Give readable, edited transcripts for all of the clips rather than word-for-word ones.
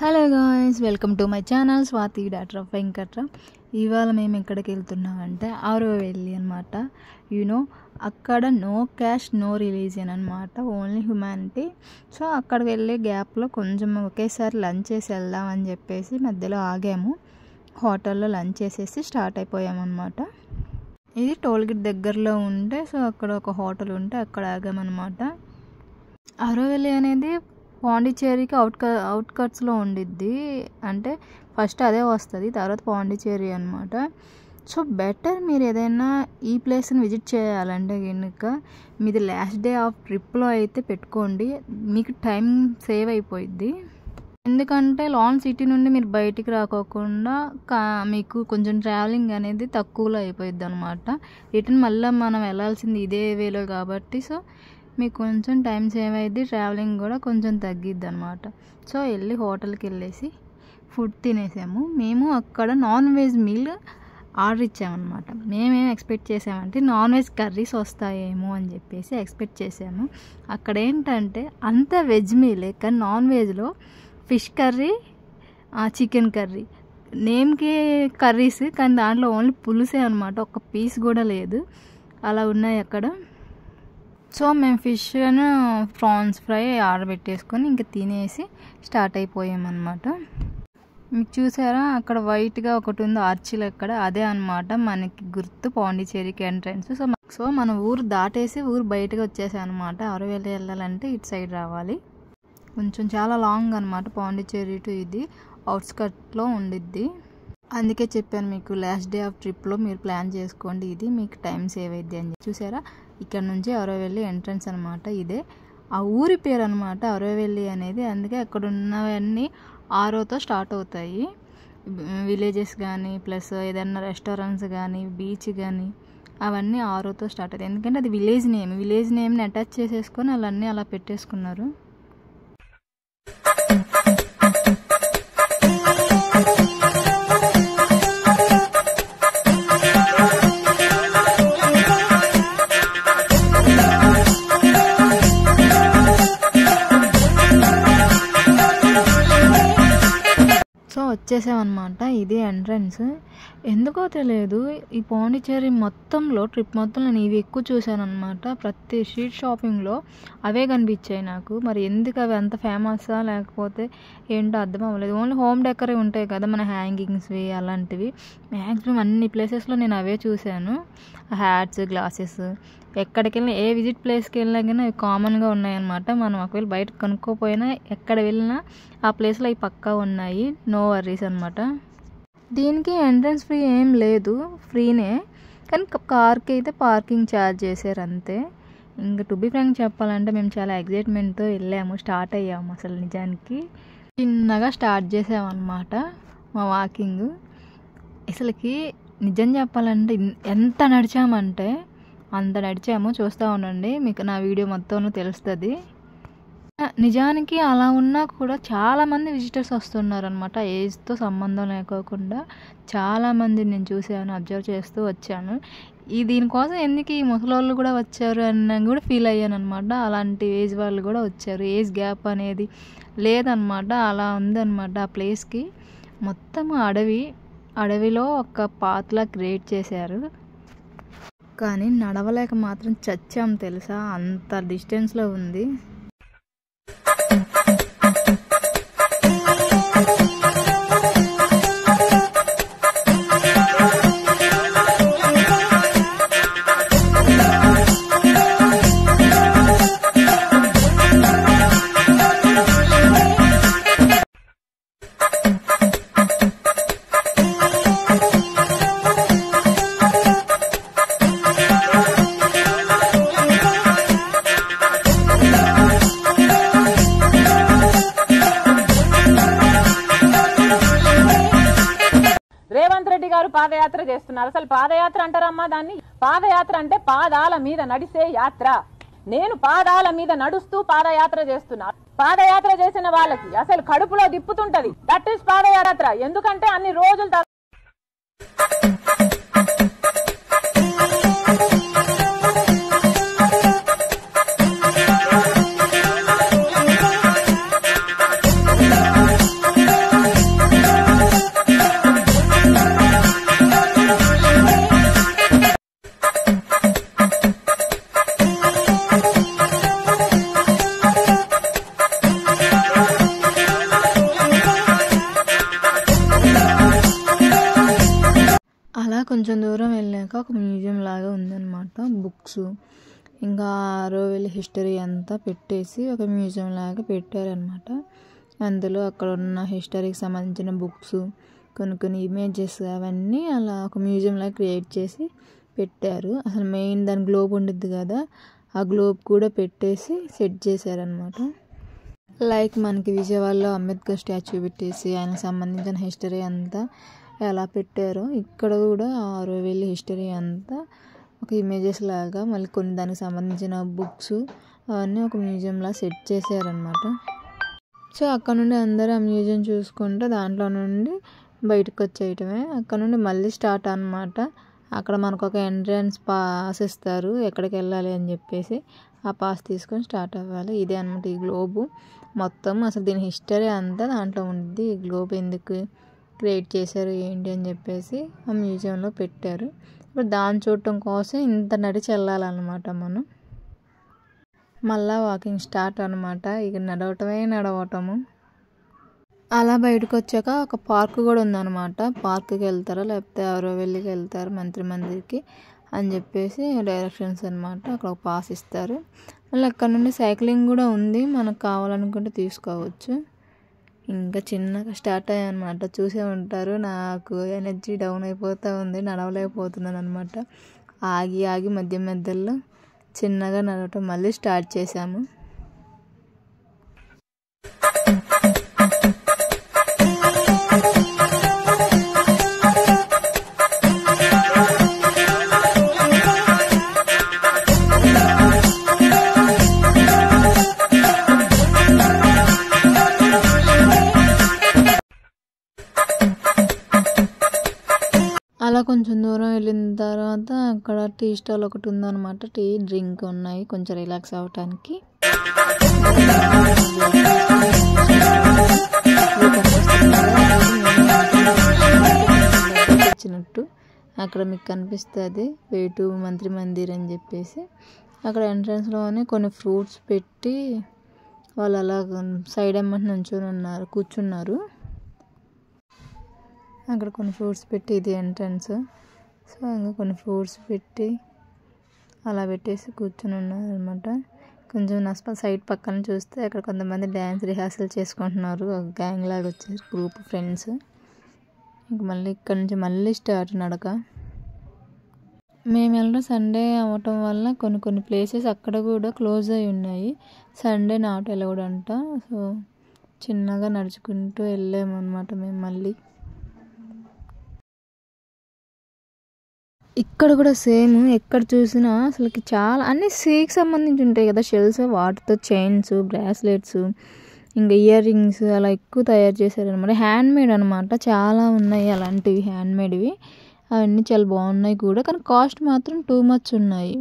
Hello guys, welcome to my channel Swathi daughter of Venkatra. ఇవాళ మేము ఎక్కడికి వెళ్తున్నామంటే ఆరోవెల్లి అనమాట. యూనో అక్కడ నో క్యాష్ నో రిలీజియన్ అనమాట, ఓన్లీ హ్యుమానిటీ. సో అక్కడికి వెళ్ళే గ్యాప్లో కొంచెం ఒకేసారి లంచ్ చేసి వెళ్దామని చెప్పేసి మధ్యలో ఆగాము. హోటల్లో లంచ్ చేసేసి స్టార్ట్ అయిపోయామన్నమాట. ఇది టోల్గేట్ దగ్గరలో ఉంటే సో అక్కడ ఒక హోటల్ ఉంటే అక్కడ ఆగామన్నమాట. ఆరోవెల్లి అనేది పాండిచ్చేరికి అవుట్కట్స్లో ఉండిద్ది, అంటే ఫస్ట్ అదే వస్తుంది, తర్వాత పాండిచ్చేరి అనమాట. సో బెటర్ మీరు ఏదైనా ఈ ప్లేస్ని విజిట్ చేయాలంటే కనుక మీది లాస్ట్ డే ఆఫ్ ట్రిప్లో అయితే పెట్టుకోండి, మీకు టైం సేవ్ అయిపోయిద్ది. ఎందుకంటే లాంగ్ సిటీ నుండి మీరు బయటికి రాకోకుండా మీకు కొంచెం ట్రావెలింగ్ అనేది తక్కువలో అయిపోయిద్ది అనమాట. రిటర్న్ మళ్ళీ మనం వెళ్ళాల్సింది ఇదే వేలో కాబట్టి సో మీకు కొంచెం టైం సేవ్ అయ్యిద్ది, ట్రావెలింగ్ కూడా కొంచెం తగ్గిద్ది అనమాట. సో వెళ్ళి హోటల్కి వెళ్ళేసి ఫుడ్ తినేసాము. మేము అక్కడ నాన్ వెజ్ మీల్ ఆర్డర్ ఇచ్చామన్నమాట. మేమేం ఎక్స్పెక్ట్ చేసామంటే నాన్ వెజ్ కర్రీస్ వస్తాయేమో అని చెప్పేసి ఎక్స్పెక్ట్ చేసాము. అక్కడ ఏంటంటే అంత వెజ్ మీలే, కానీ నాన్ వెజ్లో ఫిష్ కర్రీ, చికెన్ కర్రీ, నేమ్కి కర్రీస్, కానీ దాంట్లో ఓన్లీ పులుసే అనమాట, ఒక పీస్ కూడా లేదు. అలా ఉన్నాయి అక్కడ. సో మేము ఫిష్ అని ప్రాన్స్ ఫ్రై ఆర్డర్ పెట్టేసుకొని ఇంకా తినేసి స్టార్ట్ అయిపోయామన్నమాట. మీకు చూసారా అక్కడ వైట్గా ఒకటి ఉంది ఆర్చిల్, అక్కడ అదే అనమాట మనకి గుర్తు పాండిచ్చేరికి ఎంట్రన్స్. సో మన ఊరు దాటేసి ఊరు బయటకు వచ్చేసాం అనమాట. ఆరోవెల్లి వెళ్ళాలంటే ఇటు సైడ్ రావాలి. కొంచెం చాలా లాంగ్ అనమాట పాండిచ్చేరి టు, ఇది అవుట్స్కట్లో ఉండిద్ది. అందుకే చెప్పాను మీకు లాస్ట్ డే ఆఫ్ ట్రిప్లో మీరు ప్లాన్ చేసుకోండి, ఇది మీకు టైం సేవ్ అయ్యిద్ది అని. చూసారా ఇక్కడ నుంచి ఆరోవెల్లి ఎంట్రన్స్ అనమాట. ఇదే ఆ ఊరి పేరు అనమాట ఆరోవెల్లి అనేది, అందుకే అక్కడ ఉన్నవన్నీ ఆరోతో స్టార్ట్ అవుతాయి. విలేజెస్ కానీ ప్లస్ ఏదైనా రెస్టారెంట్స్ కానీ బీచ్ కానీ అవన్నీ ఆరోతో స్టార్ట్ అవుతాయి. ఎందుకంటే అది విలేజ్ నేమ్ని అటాచ్ చేసేసుకొని అవన్నీ అలా పెట్టేసుకున్నారు. సో వచ్చేసామన్నమాట, ఇది ఎంట్రన్స్. ఎందుకో తెలియదు ఈ పాండిచ్చేరి మొత్తంలో ట్రిప్ మొత్తంలో నేను ఇవి ఎక్కువ చూశాను అనమాట. ప్రతి స్ట్రీట్ షాపింగ్లో అవే కనిపించాయి నాకు. మరి ఎందుకు అవి అంత ఫేమస్సా లేకపోతే ఏంటో అర్థం అవ్వలేదు. ఓన్లీ హోమ్ డెకరే ఉంటాయి కదా మన హ్యాంగింగ్స్వి అలాంటివి, మ్యాక్సిమం అన్ని ప్లేసెస్లో నేను అవే చూశాను. హ్యాట్స్, గ్లాసెస్, ఎక్కడికి వెళ్ళినా ఏ విజిట్ ప్లేస్కి వెళ్ళినా కానీ అవి కామన్గా ఉన్నాయన్నమాట. మనం ఒకవేళ బయట కనుక్కోపోయినా ఎక్కడ వెళ్ళినా ఆ ప్లేస్లో అవి పక్కా ఉన్నాయి, నో వర్రీస్ అనమాట. దీనికి ఎంట్రన్స్ ఫీ ఏం లేదు, ఫ్రీనే, కానీ కార్కి అయితే పార్కింగ్ ఛార్జ్ చేశారు అంతే. ఇంకా టు బి ఫ్రాంక్ చెప్పాలంటే మేము చాలా ఎగ్జైట్మెంట్తో వెళ్ళాము, స్టార్ట్ అయ్యాము. అసలు నిజానికి చిన్నగా స్టార్ట్ చేసామన్నమాట మా వాకింగ్. అసలుకి నిజం చెప్పాలంటే ఎంత నడిచామంటే అంత నడిచాము. చూస్తూ ఉండండి, మీకు నా వీడియో మొత్తం తెలుస్తుంది. నిజానికి అలా ఉన్నా కూడా చాలామంది విజిటర్స్ వస్తున్నారు అనమాట, ఏజ్తో సంబంధం లేకోకుండా చాలామంది నేను చూసాను, అబ్జర్వ్ చేస్తూ వచ్చాను. దీనికోసం ఎందుకు ఈ ముసలోళ్ళు కూడా వచ్చారు అని కూడా ఫీల్ అయ్యాను అనమాట. అలాంటి ఏజ్ వాళ్ళు కూడా వచ్చారు, ఏజ్ గ్యాప్ అనేది లేదనమాట, అలా ఉందన్నమాట ఆ ప్లేస్కి. మొత్తం అడవిలో ఒక పాత్లా క్రియేట్ చేశారు, కానీ నడవలేక మాత్రం చచ్చాం తెలుసా, అంత డిస్టెన్స్లో ఉంది. రేవంత్ రెడ్డి గారు పాదయాత్ర చేస్తున్నారు. అసలు పాదయాత్ర అంటారమ్మా దాన్ని? పాదయాత్ర అంటే పాదాల మీద నడిసే యాత్ర. నేను పాదాల మీద నడుస్తూ పాదయాత్ర చేస్తున్నా. పాదయాత్ర చేసిన వాళ్ళకి అసలు కడుపులో దిప్పుతుంటది. దట్ ఈస్ పాదయాత్ర. ఎందుకంటే అన్ని రోజులు కొంచెం దూరం వెళ్ళాక ఒక మ్యూజియం లాగా ఉందన్నమాట. బుక్స్ ఇంకా ఆరోవిల్ హిస్టరీ అంతా పెట్టేసి ఒక మ్యూజియం లాగా పెట్టారనమాట. అందులో అక్కడ ఉన్న హిస్టరీకి సంబంధించిన బుక్స్, కొన్ని ఇమేజెస్ అవన్నీ అలా ఒక మ్యూజియం లాగా క్రియేట్ చేసి పెట్టారు. అసలు మెయిన్ దాని గ్లోబ్ ఉండిద్ది కదా, ఆ గ్లోబ్ కూడా పెట్టేసి సెట్ చేశారనమాట. లైక్ మనకి విజయవాడలో అంబేద్కర్ స్టాచ్యూ పెట్టేసి ఆయనకు సంబంధించిన హిస్టరీ అంతా ఎలా పెట్టారో ఇక్కడ కూడా ఆరోవిల్ హిస్టరీ అంతా ఒక ఇమేజెస్ లాగా మళ్ళీ కొన్ని దానికి సంబంధించిన బుక్స్ అవన్నీ ఒక మ్యూజియంలా సెట్ చేశారనమాట. సో అక్కడ నుండి అందరూ ఆ మ్యూజియం చూసుకుంటే దాంట్లో నుండి బయటకు వచ్చేయటమే. అక్కడ నుండి మళ్ళీ స్టార్ట్ అనమాట. అక్కడ మనకు ఒక ఎంట్రన్స్ పాస్ ఇస్తారు ఎక్కడికి వెళ్ళాలి అని చెప్పేసి, ఆ పాస్ తీసుకొని స్టార్ట్ అవ్వాలి. ఇదే అనమాట ఈ గ్లోబు మొత్తం. అసలు దీని హిస్టరీ అంతా దాంట్లో ఉంది. ఈ గ్లోబ్ ఎందుకు క్రియేట్ చేశారు ఏంటి అని చెప్పేసి ఆ మ్యూజియంలో పెట్టారు. ఇప్పుడు దాన్ని చూడటం కోసం ఇంత నడిచి వెళ్ళాలన్నమాట మనం. మళ్ళీ వాకింగ్ స్టార్ట్ అనమాట. ఇక నడవటము. అలా బయటకు వచ్చాక ఒక పార్క్ కూడా ఉందన్నమాట. పార్క్కి వెళ్తారా లేకపోతే ఆరోవిల్కి వెళ్తారు మంత్రికి అని చెప్పేసి డైరెక్షన్స్ అనమాట. అక్కడ ఒక పాస్ ఇస్తారు. మళ్ళీ అక్కడ నుండి సైక్లింగ్ కూడా ఉంది, మనకు కావాలనుకుంటే తీసుకోవచ్చు. ఇంకా చిన్నగా స్టార్ట్ అయ్యాయన్నమాట. చూసే ఉంటారు, నాకు ఎనర్జీ డౌన్ అయిపోతూ ఉంది, నడవలేకపోతున్నాను అనమాట. ఆగి మధ్యలో చిన్నగా నడవటం మళ్ళీ స్టార్ట్ చేశాము. అలా కొంచెం దూరం వెళ్ళిన తర్వాత అక్కడ టీ స్టాల్ ఒకటి ఉందన్నమాట. టీ డ్రింక్ ఉన్నాయి కొంచెం రిలాక్స్ అవ్వటానికి. వచ్చినట్టు అక్కడ మీకు కనిపిస్తుంది వేటు మంత్రి మందిర్ అని చెప్పేసి. అక్కడ ఎంట్రన్స్లోనే కొన్ని ఫ్రూట్స్ పెట్టి వాళ్ళు అలా సైడ్ ఎమ్మటి కూర్చున్నారు. అక్కడ కొన్ని ఫ్రూట్స్ పెట్టి ఇది ఎంట్రన్స్. సో ఇంకా కొన్ని ఫ్రూట్స్ పెట్టి అలా పెట్టేసి కూర్చొని ఉన్నారు అనమాట. కొంచెం సైడ్ పక్కన చూస్తే అక్కడ కొంతమంది డ్యాన్స్ రిహార్సల్ చేసుకుంటున్నారు. ఒక గ్యాంగ్ లాగా వచ్చారు, గ్రూప్ ఫ్రెండ్స్. ఇంక మళ్ళీ ఇక్కడ నుంచి మళ్ళీ స్టార్ట్ నడక. మేము వెళ్ళడం సండే అవ్వటం వల్ల కొన్ని ప్లేసెస్ అక్కడ కూడా క్లోజ్ అయి ఉన్నాయి. సండే నాట్ అలౌడ్ అంట. సో చిన్నగా నడుచుకుంటూ వెళ్ళాము అనమాట మేము. మళ్ళీ ఇక్కడ కూడా సేమ్, ఎక్కడ చూసినా అసలుకి చాలా అన్నీ సీకి సంబంధించి ఉంటాయి కదా షెల్స్, వాటితో చైన్స్, బ్రాస్లెట్స్, ఇంకా ఇయర్ రింగ్స్ అలా ఎక్కువ తయారు చేశారనమాట. హ్యాండ్మేడ్ అనమాట. చాలా ఉన్నాయి అలాంటివి హ్యాండ్మేడ్వి. అవన్నీ చాలా బాగున్నాయి కూడా, కానీ కాస్ట్ మాత్రం టూ మచ్ ఉన్నాయి.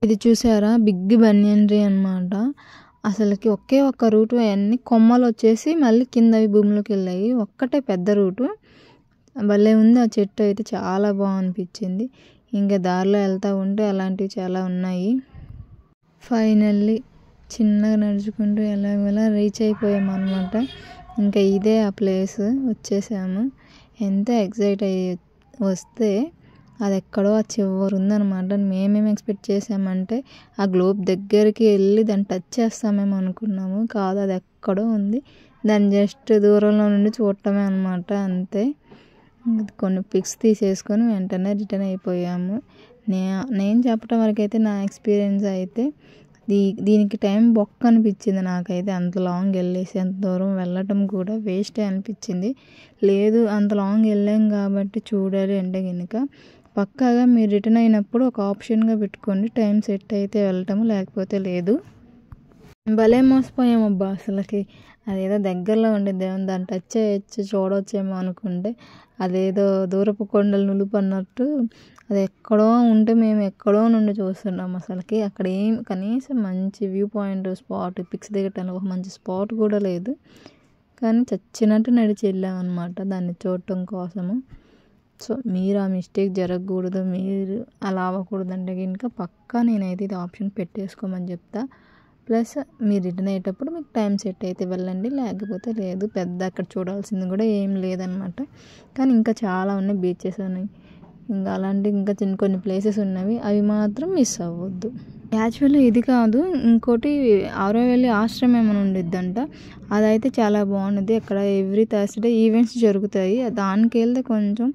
ఇది చూసారా బిగ్ బనియన్ ట్రీ అనమాట. అసలుకి ఒకే ఒక్క రూటు, అవన్నీ కొమ్మలు వచ్చేసి మళ్ళీ కిందవి భూమిలోకి వెళ్ళాయి. ఒక్కటే పెద్ద రూటు. భలే ఉంది ఆ చెట్టు అయితే, చాలా బాగా అనిపించింది. ఇంకా దారిలో వెళ్తూ ఉంటే అలాంటివి చాలా ఉన్నాయి. ఫైనల్లీ చిన్నగా నడుచుకుంటూ ఎలా రీచ్ అయిపోయాము అనమాట. ఇంకా ఇదే ఆ ప్లేస్, వచ్చేసాము. ఎంత ఎక్సైట్ అయ్యి వస్తే అది ఎక్కడో ఆ చివరి ఉందనమాట. మేమేం ఎక్స్పెక్ట్ చేసామంటే ఆ గ్లోబ్ దగ్గరికి వెళ్ళి దాన్ని టచ్ చేస్తామేమో అనుకున్నాము. కాదు, అది ఎక్కడో ఉంది. దాన్ని జస్ట్ దూరంలో నుండి చూడటమే అనమాట, అంతే. కొన్ని పిక్స్ తీసేసుకొని వెంటనే రిటర్న్ అయిపోయాము. నేను చెప్పడం వరకు అయితే నా ఎక్స్పీరియన్స్ అయితే దీనికి టైం బొక్క అనిపించింది నాకైతే. అంత లాంగ్ వెళ్ళేసి అంత దూరం వెళ్ళటం కూడా వేస్టే అనిపించింది. లేదు అంత లాంగ్ వెళ్ళాం కాబట్టి చూడాలి అంటే కనుక పక్కాగా మీరు రిటర్న్ అయినప్పుడు ఒక ఆప్షన్గా పెట్టుకోండి. టైం సెట్ అయితే వెళ్ళటము, లేకపోతే లేదు. భలే మోసపోయాము అబ్బా అసలుకి. అదేదో దగ్గరలో ఉండిద్ది, దాన్ని టచ్ చేయొచ్చు చూడవచ్చేమో అనుకుంటే అదేదో దూరపు కొండలు నులుపు అన్నట్టు అది ఎక్కడో ఉంటే మేము ఎక్కడో నుండి చూస్తున్నాం. అసలుకి అక్కడ కనీసం మంచి వ్యూ పాయింట్ స్పాట్ పిక్స్ దిగటానికి ఒక మంచి స్పాట్ కూడా లేదు. కానీ చచ్చినట్టు నడిచి వెళ్ళామన్నమాట దాన్ని చూడటం కోసము. సో మీరు ఆ మిస్టేక్ జరగకూడదు, మీరు అలా అవ్వకూడదు అంటే కనుక పక్కా నేనైతే ఇది ఆప్షన్ పెట్టేసుకోమని చెప్తా. ప్లస్ మీరు రిటర్న్ అయ్యేటప్పుడు మీకు టైం సెట్ అయితే వెళ్ళండి, లేకపోతే లేదు. పెద్ద అక్కడ చూడాల్సింది కూడా ఏం లేదనమాట. కానీ ఇంకా చాలా ఉన్నాయి, బీచెస్ ఉన్నాయి, ఇంకా అలాంటి ఇంకా కొన్ని ప్లేసెస్ ఉన్నవి, అవి మాత్రం మిస్ అవ్వద్దు. యాక్చువల్లీ ఇది కాదు, ఇంకోటి ఆరోవెల్లి ఆశ్రమం ఏమైనా ఉండిద్దంట, అదైతే చాలా బాగున్నది. అక్కడ ఎవ్రీ థర్స్డే ఈవెంట్స్ జరుగుతాయి, దానికి వెళ్తే కొంచెం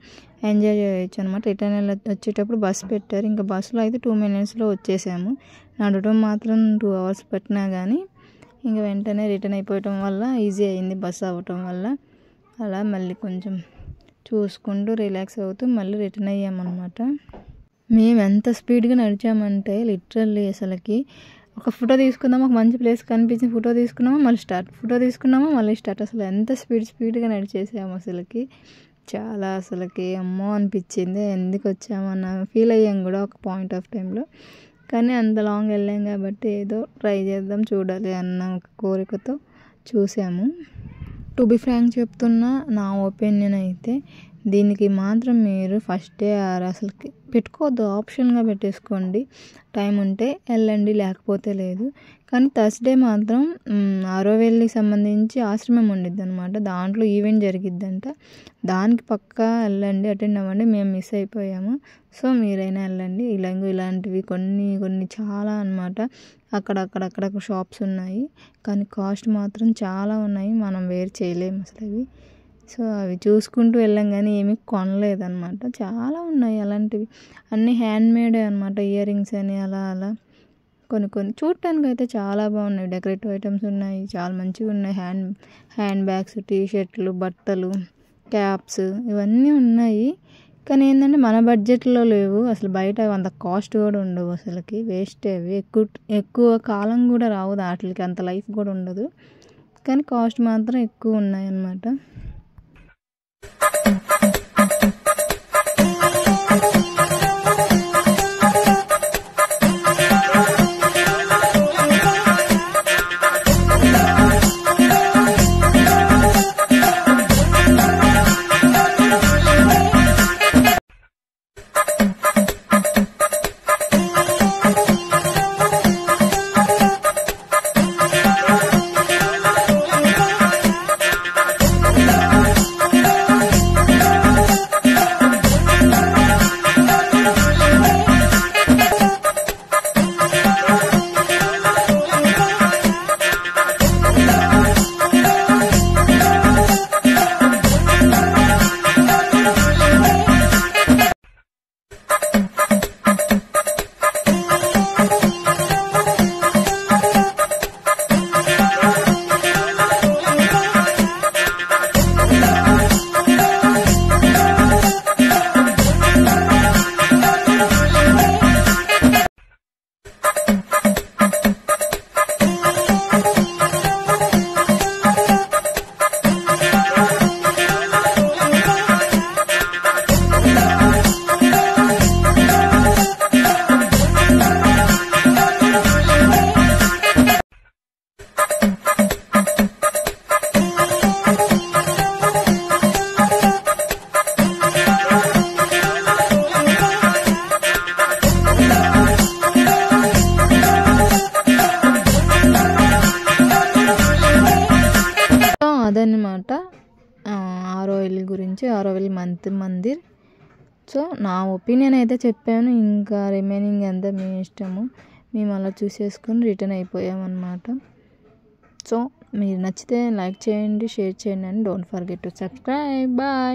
ఎంజాయ్ చేయొచ్చు అనమాట. రిటర్న్ వచ్చేటప్పుడు బస్సు పెట్టారు, ఇంకా బస్సులో అయితే 2 minutesలో వచ్చేసాము. నడవడం మాత్రం 2 hours పట్టినా కానీ ఇంకా వెంటనే రిటర్న్ అయిపోవటం వల్ల ఈజీ అయింది, బస్సు అవ్వటం వల్ల. అలా మళ్ళీ కొంచెం చూసుకుంటూ రిలాక్స్ అవుతూ మళ్ళీ రిటర్న్ అయ్యామన్నమాట. మేము ఎంత స్పీడ్గా నడిచామంటే లిటరల్లీ అసలుకి ఒక ఫోటో తీసుకుందాం, ఒక మంచి ప్లేస్ కనిపించి ఫోటో తీసుకున్నామా మళ్ళీ స్టార్ట్, ఫోటో తీసుకున్నామా మళ్ళీ స్టార్ట్. అసలు ఎంత స్పీడ్గా నడిచేసాము అసలుకి. చాలా అసలుకి అమ్మో అనిపించింది, ఎందుకు వచ్చామన్న ఫీల్ అయ్యాం కూడా ఒక పాయింట్ ఆఫ్ టైంలో. కానీ అంత లాంగ్ వెళ్ళాం కాబట్టి ఏదో ట్రై చేద్దాం, చూడాలి అన్న ఒక కోరికతో చూసాము. టు బి ఫ్రాంక్ చెప్తున్నా, నా ఒపీనియన్ అయితే దీనికి మాత్రం మీరు ఫస్ట్ డే అసలుకి పెట్టుకోవద్దు, ఆప్షన్గా పెట్టేసుకోండి. టైం ఉంటే వెళ్ళండి, లేకపోతే లేదు. కానీ థర్స్డే మాత్రం ఆరోవెల్లికి సంబంధించి ఆశ్రమం ఉండిద్ది అనమాట, దాంట్లో ఈవెంట్ జరిగిద్దంట, దానికి పక్కా వెళ్ళండి, అటెండ్ అవ్వండి. మేము మిస్ అయిపోయాము, సో మీరైనా వెళ్ళండి. ఇలాంటివి కొన్ని చాలా అనమాట. అక్కడక్కడ షాప్స్ ఉన్నాయి, కానీ కాస్ట్ మాత్రం చాలా ఉన్నాయి, మనం వేర్ చేయలేము అసలు అవి. సో అవి చూసుకుంటూ వెళ్ళాం కానీ ఏమీ కొనలేదన్నమాట. చాలా ఉన్నాయి అలాంటివి, అన్నీ హ్యాండ్మేడే అనమాట. ఇయర్ రింగ్స్ అని అలా కొన్ని చూడటానికి అయితే చాలా బాగున్నాయి. డెకరేటివ్ ఐటమ్స్ ఉన్నాయి, చాలా మంచిగా ఉన్నాయి. హ్యాండ్ బ్యాగ్స్, టీషర్ట్లు, బట్టలు, క్యాప్స్ ఇవన్నీ ఉన్నాయి. కానీ ఏంటంటే మన బడ్జెట్లో లేవు అసలు. బయట అంత కాస్ట్ కూడా ఉండవు అసలుకి, వేస్ట్ అవి. ఎక్కువ కాలం కూడా రావు వాటికి, అంత లైఫ్ కూడా ఉండదు. కానీ కాస్ట్ మాత్రం ఎక్కువ ఉన్నాయి అన్నమాట. అదనమాట ఆరోవెల్లి గురించి, ఆరోవెల్లి మందిర్. సో నా ఒపీనియన్ అయితే చెప్పాను, ఇంకా రిమైనింగ్ అంతా మీ ఇష్టము. మేము అలా చూసేసుకొని రిటర్న్ అయిపోయామన్నమాట. సో మీరు నచ్చితే లైక్ చేయండి, షేర్ చేయండి and don't forget to subscribe. Bye.